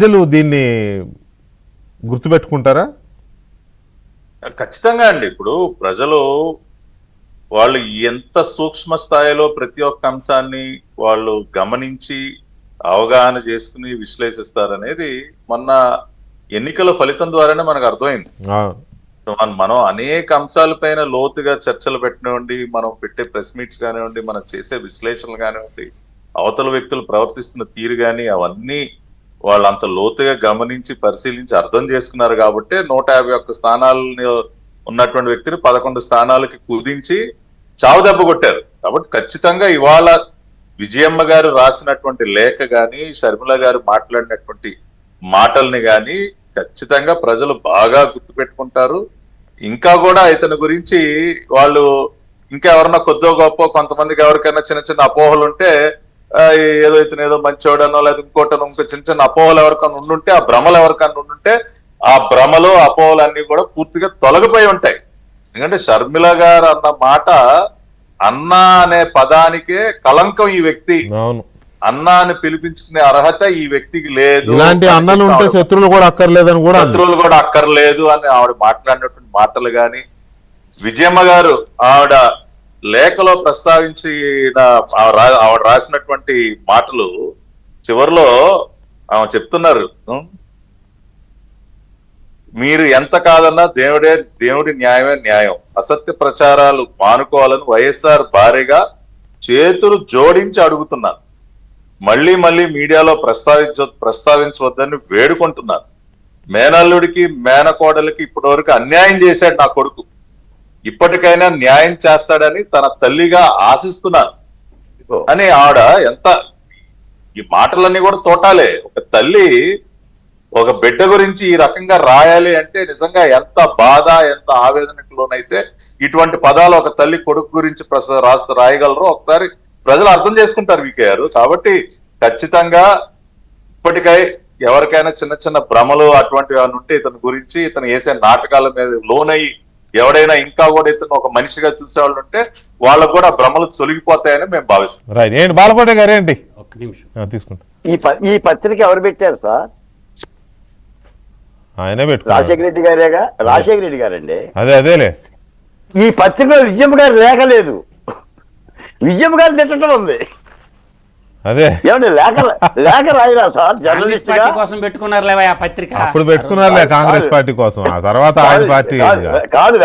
ప్రజలు దీన్ని గుర్తుపెట్టుకుంటారా? ఖచ్చితంగా అండి. ఇప్పుడు ప్రజలు వాళ్ళు ఎంత సూక్ష్మ స్థాయిలో ప్రతి ఒక్క అంశాన్ని వాళ్ళు గమనించి అవగాహన చేసుకుని విశ్లేషిస్తారనేది మొన్న ఎన్నికల ఫలితం ద్వారానే మనకు అర్థమైంది. మనం అనేక అంశాలపైన లోతుగా చర్చలు పెట్టినివ్వండి, మనం పెట్టే ప్రెస్ మీట్స్ కానివ్వండి, మనం చేసే విశ్లేషణలు కానివ్వండి, అవతల వ్యక్తులు ప్రవర్తిస్తున్న తీరు కానీ అవన్నీ వాళ్ళు అంత లోతుగా గమనించి పరిశీలించి అర్థం చేసుకున్నారు కాబట్టి 151 స్థానాలని ఉన్నటువంటి వ్యక్తిని 11 స్థానాలకి కుదించి చావు దెబ్బ కొట్టారు. కాబట్టి ఖచ్చితంగా ఇవాళ విజయమ్మ గారు రాసినటువంటి లేఖ గాని, షర్మిల గారు మాట్లాడినటువంటి మాటల్ని గాని ఖచ్చితంగా ప్రజలు బాగా గుర్తుపెట్టుకుంటారు. ఇంకా కూడా ఇతని గురించి వాళ్ళు ఇంకా ఎవరన్నా కొద్దో గొప్ప కొంతమందికి ఎవరికైనా చిన్న చిన్న అపోహలు ఉంటే ఏదో ఇతను ఏదో మంచోడనో లేదా ఇంకోటనో ఇంకో చిన్న చిన్న అపోహలు ఎవరికన్నా ఉండుంటే, ఆ భ్రమలు ఎవరికన్నా ఉండుంటే ఆ భ్రమలు అపోహలు అన్ని కూడా పూర్తిగా తొలగిపోయి ఉంటాయి. ఎందుకంటే షర్మిల గారు అన్న మాట అన్నా అనే పదానికే కళంకం. ఈ వ్యక్తి అన్నా అని పిలిపించుకునే అర్హత ఈ వ్యక్తికి లేదు. ఇలాంటి అన్నలు ఉంటే శత్రువులు కూడా అక్కర్లేదని కూడా శత్రువులు కూడా అక్కర్లేదు అని ఆవిడ మాట్లాడినటువంటి మాటలు గాని, విజయమ్మ గారు ఆవిడ లేఖలో ప్రస్తావించిన ఆవిడ రాసినటువంటి మాటలు చివరిలో ఆమె చెప్తున్నారు, మీరు ఎంత కాదన్నా దేవుడి న్యాయమే న్యాయం, అసత్య ప్రచారాలు మానుకోవాలని వైఎస్ఆర్ భారీగా చేతులు జోడించి అడుగుతున్నారు. మళ్ళీ మళ్ళీ మీడియాలో ప్రస్తావించవద్దని వేడుకుంటున్నారు. మేనల్లుడికి మేనకోడలికి ఇప్పటి వరకు అన్యాయం చేశాడు నా కొడుకు, ఇప్పటికైనా న్యాయం చేస్తాడని తన తల్లిగా ఆశిస్తున్నారు అని ఆవిడ ఎంత ఈ మాటలన్నీ కూడా తోటాలే. ఒక తల్లి ఒక బిడ్డ గురించి ఈ రకంగా రాయాలి అంటే నిజంగా ఎంత బాధ, ఎంత ఆవేదనకు లోనైతే ఇటువంటి పదాలు ఒక తల్లి కొడుకు గురించి రాయగలరో ఒకసారి ప్రజలు అర్థం చేసుకుంటారు వికే గారు. కాబట్టి ఖచ్చితంగా ఇప్పటికై ఎవరికైనా చిన్న చిన్న భ్రమలు అటువంటివి ఏమైనా ఉంటే ఇతని గురించి, ఇతను వేసే నాటకాల మీద లోనయ్యి ఎవడైనా ఇంకా కూడా ఇతను ఒక మనిషిగా చూసేవాళ్ళు ఉంటే వాళ్ళకు కూడా భ్రమలు తొలగిపోతాయని మేము భావిస్తాం. బాలకోట గారు ఏంటి తీసుకుంటా ఈ పత్రిక ఎవరు పెట్టారు సార్? ఆయనే పెట్టారు. రాజశేఖర రెడ్డి గారేగా. రాజశేఖర రెడ్డి గారండి. అదేలే. ఈ పత్రికలో విజయమ్మ గారు లేఖ లేదు, విజయమ్మ గారు తిట్టడం ఉంది. అదే ఏమండి లేఖ రాయరా సార్? జర్నలిస్ట్ కోసం పెట్టుకున్నారు పత్రిక. అప్పుడు పెట్టుకున్నారులే కాంగ్రెస్ పార్టీ కోసం, ఆ తర్వాత ఆయన పార్టీ కాదు